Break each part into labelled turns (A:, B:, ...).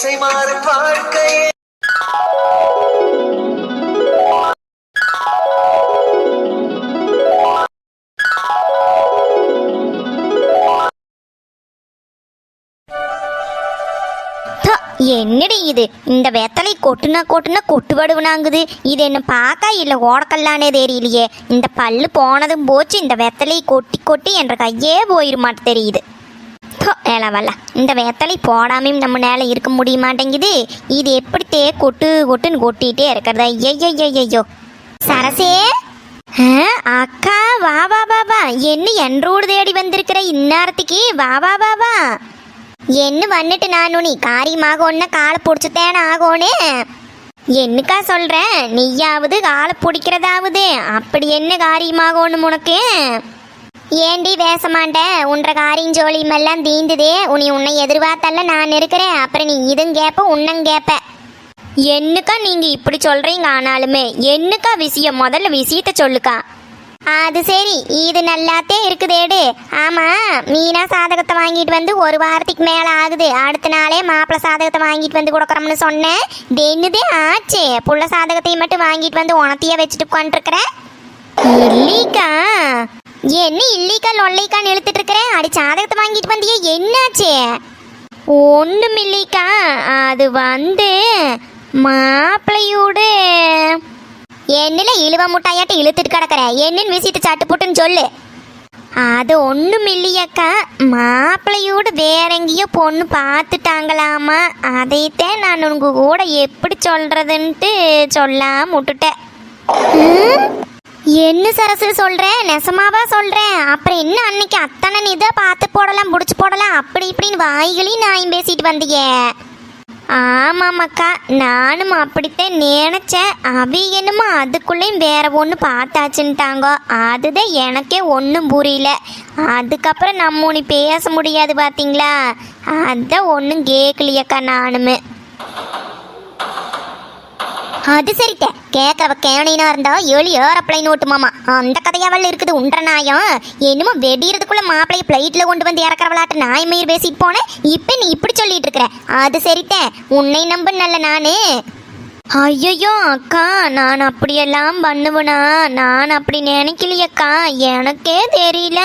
A: திசை மாறும் வாழ்க்கையே.
B: என்னடி இது? இந்த வெத்தலை கொட்டுனா கொட்டுபடுவனாங்குது. இது என்ன பார்க்க இல்லை ஓடக்கல்லானே தெரியலையே. இந்த பல்லு போனதும் போச்சு. இந்த வெத்தலை கொட்டி கொட்டி என்ற கையே போயிருமாட்டு தெரியுது. ஏலவல்ல, இந்த வெத்தலை போடாமையும் நம்ம நேர இருக்க முடிய மாட்டேங்குது. இது எப்படித்தே கொட்டுன்னு கொட்டிகிட்டே இருக்கிறதா? ஐயோ சரசே, அக்கா வா வா வா வா. என்ன என்றோடு தேடி வந்திருக்கிற இந்நேரத்துக்கு? வா வா வா வா. என்ன வந்துட்டு நானு நீ காரியமாக ஒன்ன காலை பிடிச்சத்தேன ஆகோனே. என்னக்கா சொல்கிறேன்? நீயாவது காலை பிடிக்கிறதாவது அப்படி என்ன காரியமாக ஒன்று உனக்கு? ஏண்டி பேசமாட்ட? உன்ற காரியம் ஜோலியுமெல்லாம் தீந்துதே. உன்னை எதிர்பார்த்தல்ல நான் இருக்கிறேன். அப்புறம் நீ இதுவும் கேட்ப உன்னும் கேட்ப. என்னக்கா நீங்கள் இப்படி சொல்கிறீங்க? ஆனாலுமே என்னக்கா விஷயம்? முதல்ல விஷயத்த சொல்லுக்கா. அது சரி, இது நல்லாத்தே இருக்குதேடு. ஆமாம், மீனா சாதகத்தை வாங்கிட்டு வந்து ஒரு வாரத்துக்கு மேலே ஆகுது. அடுத்த நாளே மாப்பிள்ளை சாதகத்தை வாங்கிட்டு வந்து கொடுக்குறோம்னு சொன்னேன். என்னதே ஆச்சு? புள்ள சாதகத்தையும் மட்டும் வாங்கிட்டு வந்து உனத்தையே வச்சுட்டு உட்காந்துருக்குறேன். இல்லைக்கா. என்ன இல்லைக்கா லொல்லைக்கான்னு இழுத்துட்டு இருக்கிறேன்? அடி சாதகத்தை வாங்கிட்டு வந்தியே, என்னாச்சு? ஒன்றும் இல்லைக்கா. அது வந்து மாப்பிள்ளையோடு என்னல இழுவ முட்டாயாட்டி இழுத்துட்டு கிடக்கிற? என்னன்னு விஷயத்தை சட்டு போட்டுன்னு சொல்லு. அது ஒன்றும் இல்லையாக்கா, மாப்பிள்ளையோடு வேற எங்கேயோ பொண்ணு பார்த்துட்டாங்களாமா. அதைத்தான் நான் உங்க கூட எப்படி சொல்றதுன்ட்டு சொல்லாம விட்டுட்டேன். என்ன சரசு சொல்கிறேன்? நெசமாவா சொல்கிறேன்? அப்புறம் என்ன அன்னைக்கு அத்தனை இதை பார்த்து போடலாம் பிடிச்சி போடலாம் அப்படி இப்படின்னு வாய்களையும் நான் பேசிட்டு வந்தீங்க. ஆமாம்மாக்கா, நானும் அப்படித்தான் நினச்சேன். அவி என்னமோ அதுக்குள்ளேயும் வேற ஒன்று பார்த்தாச்சுன்ட்டாங்க. அதுதான் எனக்கே ஒன்றும் புரியல. அதுக்கப்புறம் நம்ம ஒன்று பேச முடியாது பார்த்தீங்களா? அதான் ஒன்றும் கேட்கலையக்கா நானுமே. அது சரிட்ட, கேட்கறவ கேவனா இருந்தா ஏரோப்ளைன் ஓட்டுமாமா. அந்த கதையாவல் இருக்குது உன்ற நாயம். என்னமோ வெடிறதுக்குள்ள மாப்பிள்ளைய பிளைட்ல கொண்டு வந்து இறக்குறவளாட்ட நாய்மயிர் பேசிட்டு போனேன். இப்ப நீ இப்படி சொல்லிட்டு இருக்கிற. அது சரிட்ட, உன்னை நம்ப நல்ல நானு. ஐயோ அக்கா, நான் அப்படியெல்லாம் பண்ணுவேனா? நான் அப்படி நினைக்கலையக்கா. எனக்கே தெரியல.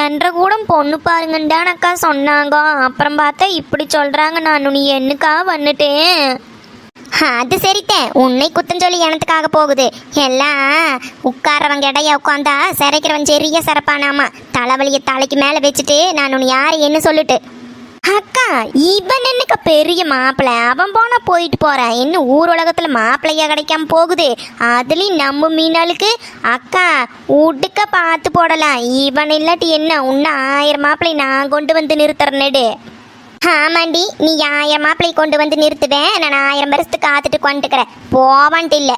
B: என்ற கூட பொண்ணு பாருங்கன்னு அக்கா சொன்னாங்க. அப்புறம் பார்த்தா இப்படி சொல்றாங்க. நான் நீ என்னக்கா வந்துட்டேன். அது சரித்தேன், உன்னை குத்தம் சொல்லி எனத்துக்காக போகுது எல்லாம். உட்காரவங்க இடையா உட்காந்தா சிறைக்கிறவன் பெரிய சிறப்பானாமா. தலைவலியை தலைக்கு மேலே வச்சுட்டு நான் உன்னை யார் என்ன சொல்லிட்டு. அக்கா, இவன் என்னக்கா பெரிய மாப்பிள்ளை? அவன் போனா போயிட்டு போறான். இன்னும் ஊர் உலகத்துல மாப்பிள்ளையா கிடைக்காம போகுது. அதுலயும் நம்ம மீனாளுக்கு அக்கா உடுக்க பார்த்து போடலாம். இவன் இல்லாட்டி என்ன உன்ன 1000 மாப்பிள்ளை நான் கொண்டு வந்து நிறுத்துறேன்டு. ஆமாண்டி, நீ 1000 மாப்பிள்ளை கொண்டு வந்து நிறுத்துவேன். நான் 1000 வருஷத்துக்கு காத்துட்டு கொண்டுக்கிறேன். போவான்ட்டு இல்லை.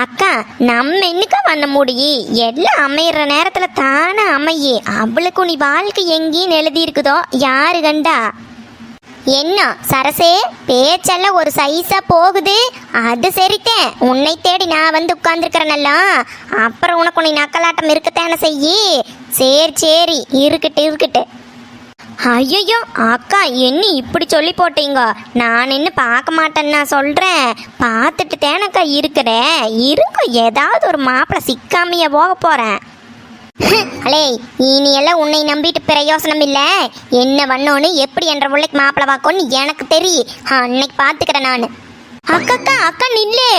B: அக்கா, நம்ம என்னக்கா பண்ண முடியும்? எல்லாம் அமையிற நேரத்தில் தானே அமையி. அவளுக்கு நீ வாழ்க்கை எங்கேயும் எழுதி இருக்குதோ யாரு கண்டா? என்ன சரசே, பேச்செல்லாம் ஒரு சைஸா போகுது. அது சரித்தேன், உன்னை தேடி நான் வந்து உட்கார்ந்துருக்கிறேனல்ல. அப்புறம் உனக்கு நீ நக்கலாட்டம் இருக்கத்தானே செய்யி. சரி இருக்கட்டு. ஐயோ அக்கா, என்ன இப்படி சொல்லி போட்டீங்க? நான் என்ன பார்க்க மாட்டேன்னு நான் சொல்கிறேன். பார்த்துட்டு தேனக்கா இருக்கிறேன். இருங்க, ஏதாவது ஒரு மாப்பிள்ளை சிக்காமைய போக போகிறேன். அலே, இனியெல்லாம் உன்னை நம்பிட்டு பிரயோசனம் இல்லை. என்ன வண்ணோன்னு எப்படி என்ற பிள்ளைக்கு மாப்பிள்ளை வாக்கோன்னு எனக்கு தெரியும். அன்னைக்கு பார்த்துக்கிறேன் நான். அக்கா நில்லு.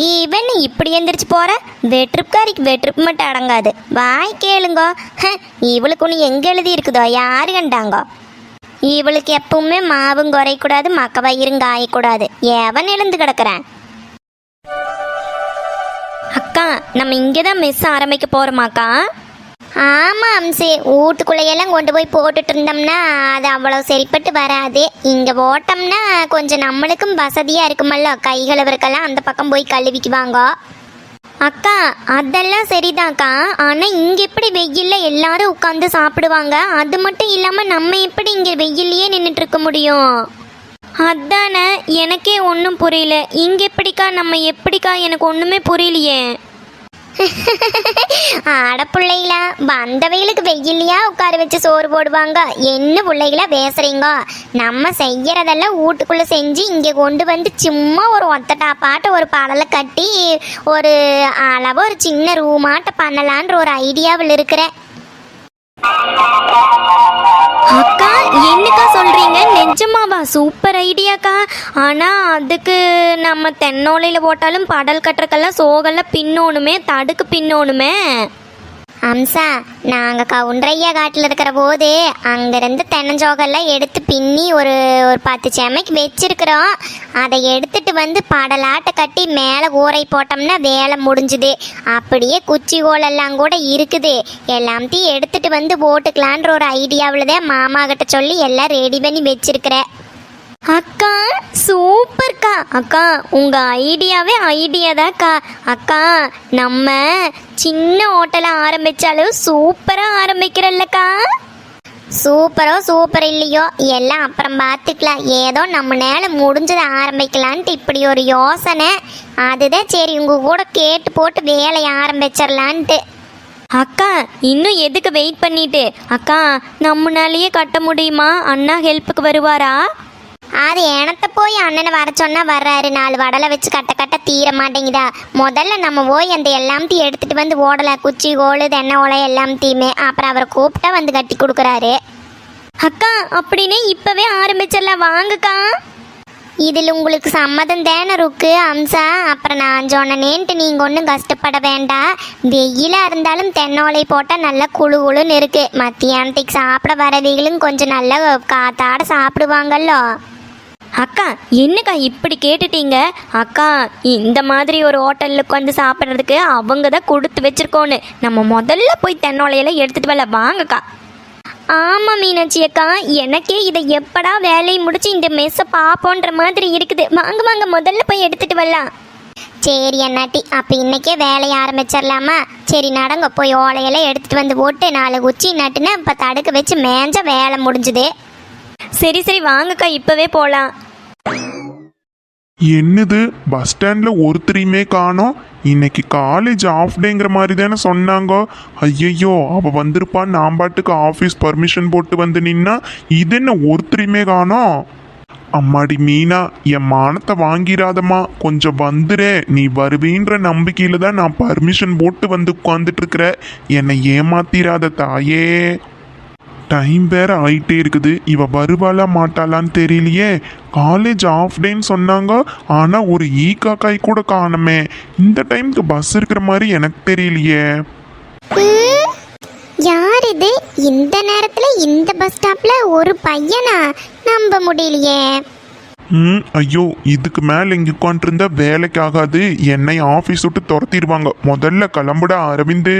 B: இவன் இப்படி எந்திரிச்சு போற? வெற்றுப்புக்காரிக்கு வெற்றுப்பு மட்டும் அடங்காது. வாய் கேளுங்க. இவளுக்கு ஒன்று எங்கே எழுதி இருக்குதோ யாரு கண்டாங்க? இவளுக்கு எப்பவுமே மாவும் குறையக்கூடாது, மக்க வயிறும் காயக்கூடாது. எவன் எழுந்து கிடக்குறேன்? அக்கா, நம்ம இங்கே தான் மெஸ் ஆரம்பிக்க போகிறோமாக்கா? ஆமாம் அம்சி, வீட்டுக்குள்ளையெல்லாம் கொண்டு போய் போட்டுட்டு இருந்தோம்னா அது அவ்வளோ சரிப்பட்டு வராது. இங்கே போட்டோம்னா கொஞ்சம் நம்மளுக்கும் வசதியாக இருக்குமல்ல. கை கழுவுறக்கெல்லாம் அந்த பக்கம் போய் கழுவிக்குவாங்க. அக்கா, அதெல்லாம் சரிதான்க்கா. ஆனால் இங்கே எப்படி வெயிலில் எல்லாரும் உட்காந்து சாப்பிடுவாங்க? அது மட்டும் இல்லாமல் நம்ம எப்படி இங்கே வெயிலையே நின்றுட்டு இருக்க முடியும்? அதானே எனக்கே ஒன்றும் புரியல. இங்கே எப்படிக்கா, நம்ம எப்படிக்கா? எனக்கு ஒன்றுமே புரியலையே. ஆட பிள்ளைகளா வந்த வெயிலுக்கு வெயிலையா உட்கார வச்சு சோறு போடுவாங்க. என்ன பிள்ளைகளா பேசுறீங்க? நம்ம செய்யறதெல்லாம் வீட்டுக்குள்ள செஞ்சு இங்க கொண்டு வந்து சும்மா ஒரு ஒத்தட்டா பாட்டு ஒரு படலை கட்டி ஒரு அளவு ஒரு சின்ன ரூமாட்ட பண்ணலான்ற ஒரு ஐடியாவில் இருக்கிறேன்.
A: அக்கா என்னக்கா சொல்றீங்க? நிஜமாவா? சூப்பர் ஐடியாக்கா. ஆனா அதுக்கு நம்ம தென்னோலையில போட்டாலும் படல் கட்டுறக்கெல்லாம் சோகெல்லாம் பின்னோணுமே, தடுக்கு பின்னோணுமே.
B: அம்சா, நாங்கள் கவுண்டரையா காட்டில் இருக்கிற போது அங்கேருந்து தென்னஞ்சோகெல்லாம் எடுத்து பின்னி ஒரு 10 செமைக்கு வச்சிருக்கிறோம். அதை எடுத்துட்டு வந்து படலாட்டை கட்டி மேலே ஊரை போட்டோம்னா வேலை முடிஞ்சுது. அப்படியே குச்சி கோலெல்லாம் கூட இருக்குது. எல்லாத்தையும் எடுத்துட்டு வந்து போட்டுக்கலான்ற ஒரு ஐடியாவில் தான் மாமா கிட்ட சொல்லி எல்லாம் ரெடி பண்ணி வச்சிருக்கிறேன்.
A: அக்கா சூப்பர்க்கா. அக்கா உங்க ஐடியாவே ஐடியாதாக்கா. அக்கா நம்ம சின்ன ஹோட்டலை ஆரம்பிச்சாலும் சூப்பரா ஆரம்பிக்கிறல்லக்கா.
B: சூப்பரோ சூப்பர் இல்லையோ எல்லாம் அப்புறம் பார்த்துக்கலாம். ஏதோ நம்ம நேர முடிஞ்சதை ஆரம்பிக்கலான்ட்டு இப்படி ஒரு யோசனை. அதுதான் சரி உங்க கூட கேட்டு போட்டு வேலையை ஆரம்பிச்சிடலான்ட்டு.
A: அக்கா இன்னும் எதுக்கு வெயிட் பண்ணிட்டு? அக்கா நம்மளாலேயே கட்ட முடியுமா? அண்ணா ஹெல்ப்புக்கு வருவாரா?
B: அது எனத்த போய் அண்ணனை வர சொன்னா வர்றாரு. 4 வடலை வச்சு கட்ட தீர மாட்டேங்குதா? முதல்ல நம்ம போய் அந்த எல்லாத்தையும் எடுத்துட்டு வந்து ஓடலை. குச்சி கோலு தென்னை ஓலை எல்லாத்தையுமே. அப்புறம் அவரை கூப்பிட்டா வந்து கட்டி கொடுக்குறாரு.
A: அக்கா அப்படின்னு இப்பவே ஆரம்பிச்சிடலாம் வாங்கக்கா.
B: இதில் உங்களுக்கு சம்மதம் தானே இருக்கு அம்சா? அப்புறம் நான் சொன்னேன்ட்டு நீங்கள் ஒன்றும் கஷ்டப்பட வேண்டாம். வெயிலாக இருந்தாலும் தென்னோலை போட்டால் நல்லா குழுன்னு இருக்கு. மத்தியானத்துக்கு சாப்பிட வரவங்களும் கொஞ்சம் நல்லா காத்தாட சாப்பிடுவாங்கல்லோ.
A: அக்கா என்னக்கா இப்படி கேட்டுட்டீங்க? அக்கா இந்த மாதிரி ஒரு ஹோட்டலில் உட்காந்து சாப்பிட்றதுக்கு அவங்க தான் கொடுத்து வச்சிருக்கோன்னு. நம்ம முதல்ல போய் தென்னோலையெல்லாம் எடுத்துகிட்டு வரல வாங்கக்கா.
B: ஆமாம் மீனாட்சி அக்கா, எனக்கே இதை எப்படா வேலையை முடிச்சு இந்த மெஸ்ஸை பார்ப்போன்ற மாதிரி இருக்குது. வாங்க வாங்க முதல்ல போய் எடுத்துட்டு வரலாம். சரி அண்ணாட்டி, அப்போ இன்னைக்கே வேலையை ஆரம்பிச்சிடலாமா? சரி நடங்க போய் ஓலையெல்லாம் எடுத்துட்டு வந்து போட்டு 4 குச்சி நட்டுனா இப்போ தடுக்க வச்சு மேஞ்ச வேலை முடிஞ்சுது.
A: சரி சரி வாங்கக்கா இப்பவே போகலாம்.
C: என்னது பஸ் ஸ்டாண்ட்ல ஒருத்தரையுமே காணோம்? இன்னைக்கு காலேஜ் ஆஃப் டேங்கிற மாதிரி தானே சொன்னாங்க. ஐயையோ, அவ வந்திருப்பா. நான் பாட்டுக்கு ஆஃபீஸ் பர்மிஷன் போட்டு வந்து நின்னா இது என்ன ஒருத்தரையுமே காணோம்? அம்மாடி மீனா, என் மானத்தை வாங்கிராதம்மா, கொஞ்சம் வந்துரு. நீ வருவீன்ற நம்பிக்கையில தான் நான் பர்மிஷன் போட்டு வந்து உட்காந்துட்டு இருக்கிற. என்னை ஏமாத்திராத தாயே. டைம் வேற ஆயிட்டே இருக்குது. இவ வருவாளா மாட்டாளான்னு தெரியலையே. காலேஜ் ஆஃப் டேன்னு சொன்னாங்க, ஆனா ஒரு காக்காய் கூட காணுமே. இந்த டைமுக்கு பஸ் இருக்கிற மாதிரி எனக்கு தெரியலையே.
B: யார் இது? இந்த நேரத்துல இந்த பஸ் ஸ்டாப்ல ஒரு பையனா? நம்ப முடியலையே.
C: ஐயோ, இதுக்கு மேல இங்க உட்காந்துருந்தா வேலைக்கு ஆகாது. என்னை ஆபீஸ் விட்டு துரத்திடுவாங்க. முதல்ல கிளம்புடா அரவிந்து.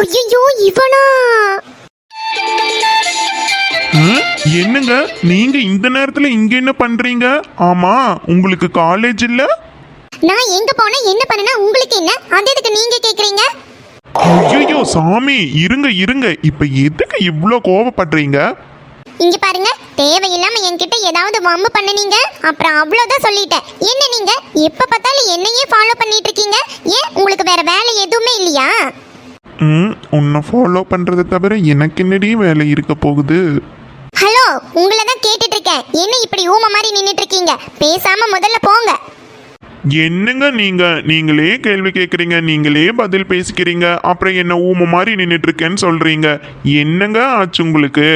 B: ஐயோ இவனா?
C: என்னங்க நீங்க இந்த நேரத்துல இங்க என்ன பண்றீங்க? ஆமா, உங்களுக்கு காலேஜ் இல்ல?
B: நான் எங்க போனேன் என்ன பண்ணனா உங்களுக்கு என்ன? அது எதுக்கு நீங்க கேக்குறீங்க?
C: ஐயோ சாமி, இருங்க இருங்க. இப்ப எதுக்கு இவ்ளோ கோவப்படுறீங்க?
B: இங்க பாருங்க, தேவையில்லாம என்கிட்ட ஏதாவது வம்பு பண்ணனீங்க அப்புறம் அவ்வளவுதான் சொல்லிட்டேன். என்ன நீங்க எப்ப பார்த்தாலும் என்னையே ஃபாலோ பண்ணிட்டு இருக்கீங்க? ஏன் உங்களுக்கு வேற வேலை எதுவுமே இல்லையா?
C: உன்னை ஃபாலோ பண்றதை தவிர எனக்கு என்னடி வேலை இருக்க போகுது?
B: ஹலோ, உங்களை தான் கேட்டுட்டு இருக்கேன். என்ன இப்படி ஊம மாதிரி நின்னுட்டு இருக்கீங்க? பேசாம முதல்ல போங்க.
C: என்னங்க நீங்களே கேள்வி கேட்குறீங்க, நீங்களே பதில் பேசிக்கிறீங்க, அப்புறம் என்ன ஊம மாதிரி நின்றுட்டு இருக்கேன்னு சொல்றீங்க. என்னங்க ஆச்சு உங்களுக்கு?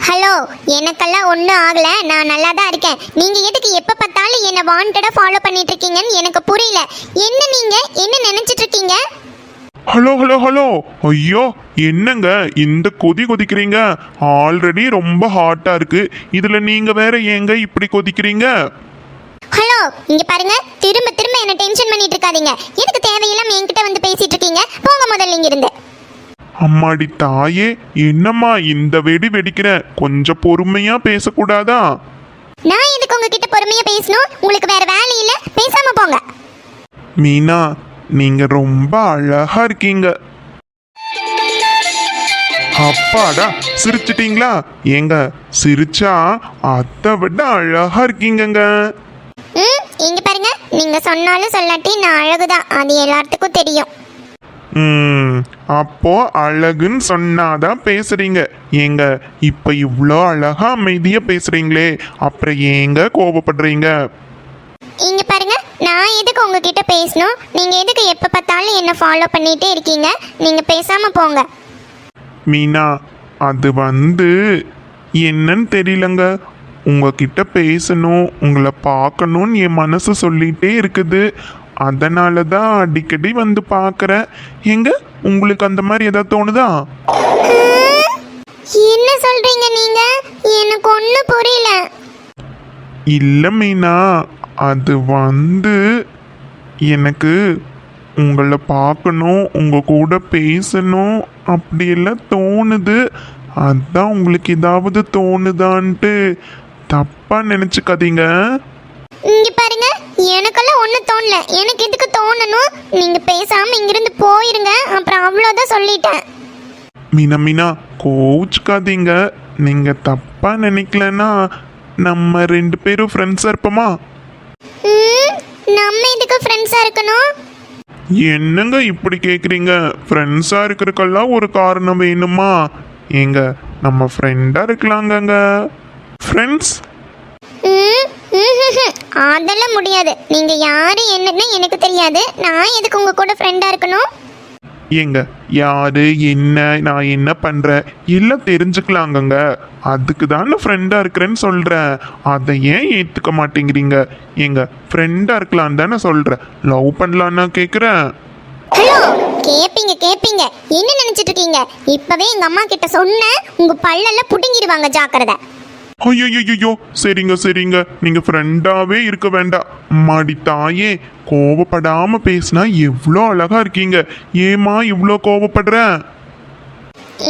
B: ஹலோ, எனக்கெல்லாம் ஒன்றும் ஆகல. நான் நல்லா தான் இருக்கேன். நீங்க எதுக்கு எப்ப பார்த்தாலும் என்ன வாண்டடா ஃபாலோ பண்ணிட்டு இருக்கீங்கன்னு எனக்கு புரியல. என்ன நீங்க என்ன நினைச்சிட்டு இருக்கீங்க?
C: ஹலோ ஹலோ ஹலோ, ஐயோ என்னங்க இந்த கொதிக்கிறீங்க? ஆல்ரெடி ரொம்ப ஹாட்டா இருக்கு, இதுல நீங்க வேற ஏங்க இப்படி கொதிக்கிறீங்க?
B: ஹலோ, இங்க பாருங்க, திரும்ப திரும்ப என்ன டென்ஷன் பண்ணிட்டு இருக்காதீங்க. எதுக்கு தேவையில்லாம என்கிட்ட வந்து பேசிட்டு இருக்கீங்க? போங்க முதல்ல இங்க இருந்து.
C: அம்மாடி தாயே, என்னம்மா இந்த வெடி வெடிக்கிற? கொஞ்சம் பொறுமையா பேசக்கூடாதா?
B: நான் எதுக்கு உங்ககிட்ட பொறுமையா பேசணும்? உங்களுக்கு வேற வேலை இல்ல? பேசாம போங்க.
C: மீனா, நீங்க ரொம்ப அழகா இருக்கீங்க. அப்பாடா, சிரிச்சிட்டீங்களா? ஏங்க சிரிச்சா அதை விட அழகா இருக்கீங்கங்க.
B: இங்க பாருங்க, நீங்க சொன்னாலும் சொல்லாட்டி நான் அழகுதான், அது எல்லாத்துக்கும் தெரியும்.
C: அப்போ அழகுன்னு சொன்னாதான் பேசுறீங்க. ஏங்க இப்ப இவ்வளோ அழகா அமைதியா பேசுறீங்களே, அப்புறம் ஏங்க கோபப்படுறீங்க?
B: இங்க பாருங்க, நான் எதுக்கு உங்ககிட்ட பேசணும்? நீங்க எதுக்கு எப்ப பார்த்தாலும் என்ன ஃபாலோ பண்ணிட்டே இருக்கீங்க? நீங்க பேசாம போங்க.
C: மீனா, அது என்னன்னு தெரியலங்க. உங்ககிட்ட பேசணும், உங்களை பார்க்கணும்னு என் மனசு சொல்லிட்டே இருக்குது. அதனால தான் அடிக்கடி வந்து பார்க்குறேன். எங்க உங்களுக்கு அந்த மாதிரி ஏதாவது தோணுதா?
B: என்ன சொல்றீங்க நீங்க? எனக்கு ஒன்றும் புரியல.
C: இல்லை மீனா, அது எனக்கு உங்களை பார்க்கணும், உங்கள் கூட பேசணும் அப்படியெல்லாம் தோணுது. அதான் உங்களுக்கு ஏதாவது தோணுதான்ட்டு தப்பாக நினச்சிக்காதீங்க.
B: இங்க பாருங்க, எனக்கெல்லாம் ஒன்றும் தோணல. எனக்கு எதுக்கு தோணணும்? நீங்க பேசாம இங்கிருந்து போயிருங்க, அப்புறம் அவ்வளோதான் சொல்லிட்டேன்.
C: மீனா மீனா, கோச்சுக்காதீங்க. நீங்கள் தப்பாக நினைக்கலன்னா நம்ம 2 பேரும் ஃப்ரெண்ட்ஸாக இருப்போமா?
B: நம்ம எதுக்கு ஃப்ரெண்ட்ஸா இருக்கணும்?
C: என்னங்க இப்படி கேட்குறீங்க? ஃப்ரெண்ட்ஸாக இருக்கிறதுக்கெல்லாம் ஒரு காரணம் வேணுமா? ஏங்க நம்ம ஃப்ரெண்டாக இருக்கலாங்கங்க. ஃப்ரெண்ட்ஸ்
B: அதெல்லாம் முடியாது. நீங்க யாரு என்னன்னு எனக்கு தெரியாது. நான் எதுக்கு உங்க கூட ஃப்ரெண்டா இருக்கணும்?
C: ஏங்க யாரு என்ன, நான் என்ன பண்ணுறேன் எல்லாம் தெரிஞ்சுக்கலாங்கங்க. அதுக்கு தானே ஃப்ரெண்டாக இருக்கிறேன்னு சொல்கிறேன். அதை ஏன் ஏற்றுக்க மாட்டேங்கிறீங்க? ஏங்க ஃப்ரெண்டாக இருக்கலான்னு தானே சொல்கிறேன், லவ் பண்ணலான்னா கேட்குறேன்.
B: ஹலோ, கேப்பீங்க கேப்பீங்க. என்ன நினைச்சிட்டு இருக்கீங்க? இப்பவே எங்க அம்மா கிட்ட சொன்ன உங்க பல்லெல்லாம் புடுங்கிடுவாங்க, ஜாக்கிரதை.
C: ஐயோ, சரிங்க சரிங்க, நீங்கள் ஃப்ரெண்டாகவே இருக்க வேண்டாம். மாடி தாயே, கோவப்படாமல் பேசினா எவ்வளோ அழகாக இருக்கீங்க. ஏமா இவ்வளோ கோவப்படுறேன்?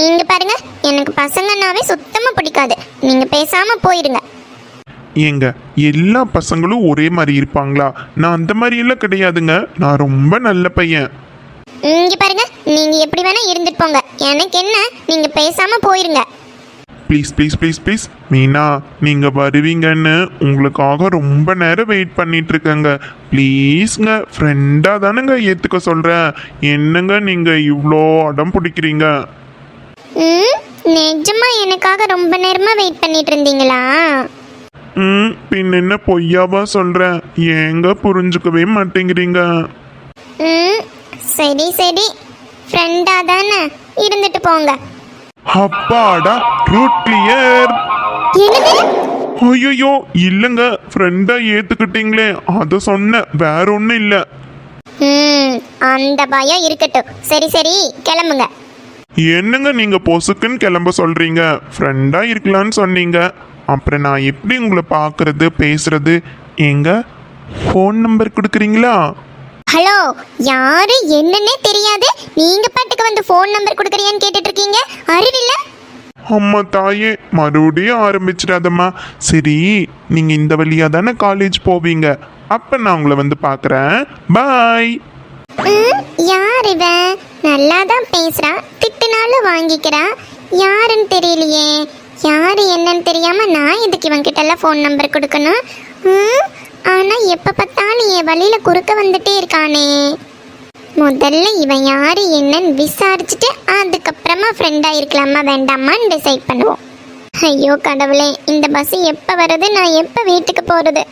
B: இங்க பாருங்க, எனக்கு பசங்கன்னாவே சுத்தமா பிடிக்காது. நீங்க பேசாம போயிடுங்க.
C: ஏங்க எல்லா பசங்களும் ஒரே மாதிரி இருப்பாங்களா? நான் அந்த மாதிரி எல்லாம் கிடையாதுங்க. நான் ரொம்ப நல்ல பையன்.
B: இங்க பாருங்க, நீங்க எப்படி வேணா இருந்துட்டு போங்க. எனக்கு என்ன, நீங்க பேசாம போயிருங்க.
C: Please please please please Meena, நீங்கள் வருவீங்கன்னு உங்களுக்காக ரொம்ப நேரம் வெயிட் பண்ணிட்டு இருக்கேங்க. ப்ளீஸ்ங்க, ஃப்ரெண்டாக தானேங்க ஏற்றுக்க சொல்கிறேன். என்னங்க நீங்கள் இவ்வளோ அடம் பிடிக்கிறீங்க?
B: நிஜமா எனக்காக ரொம்ப நேரமா வெயிட் பண்ணிட்டு இருந்தீங்களா?
C: பின் என்ன பொய்யாவா சொல்கிறேன்? ஏங்க புரிஞ்சுக்கவே மாட்டேங்கிறீங்க?
B: சரி சரி, ஃப்ரெண்டா தானே இருந்துட்டு போங்க.
C: அப்பாடா, ரூட் கிளியர்.
B: என்னது?
C: ஐயோ இல்லைங்க, ஃப்ரெண்டாக ஏற்றுக்கிட்டீங்களே அதை சொன்னேன், வேற ஒன்றும் இல்லை.
B: அந்த பயம் இருக்கட்டும். சரி சரி, கிளம்புங்க.
C: என்னங்க நீங்கள் பொசுக்குன்னு கிளம்ப சொல்கிறீங்க? ஃப்ரெண்டாக இருக்கலான்னு சொன்னீங்க, அப்புறம் நான் எப்படி உங்களை பார்க்குறது பேசுறது? எங்க ஃபோன் நம்பர் கொடுக்குறீங்களா?
B: ஹலோ, யாரு என்னன்னே தெரியாது, நீங்க பாட்டுக்கு வந்து ஃபோன் நம்பர் கொடுக்குறியான்னு கேட்டுட்டு இருக்கீங்க. அறிவில்ல?
C: அம்மா தாயே, மறுபடியும் ஆரம்பிச்சிடாதம்மா. சரி, நீங்கள் இந்த வழியாக தானே காலேஜ் போவீங்க, அப்போ நான் உங்களை வந்து பார்க்குறேன். பாய்.
B: யார் இவன்? நல்லா தான் பேசுறா, திட்டுனாலும் வாங்கிக்கிறா. யாருன்னு தெரியலையே. யாரு என்னன்னு தெரியாம நான் எதுக்கு இவன் கிட்ட எல்லாம் ஃபோன் நம்பர் கொடுக்கணும்? ஆனா எப்ப பார்த்தாலும் என் வழியில குறுக்க வந்துட்டே இருக்கானே. முதல்ல இவன் யாரு என்னன்னு விசாரிச்சுட்டு அதுக்கப்புறமா ஃப்ரெண்டா இருக்கலாமா வேண்டாமான்னு டிசைட் பண்ணுவோம். ஐயோ கடவுளே, இந்த பஸ் எப்ப வருது? நான் எப்ப வீட்டுக்கு போறது?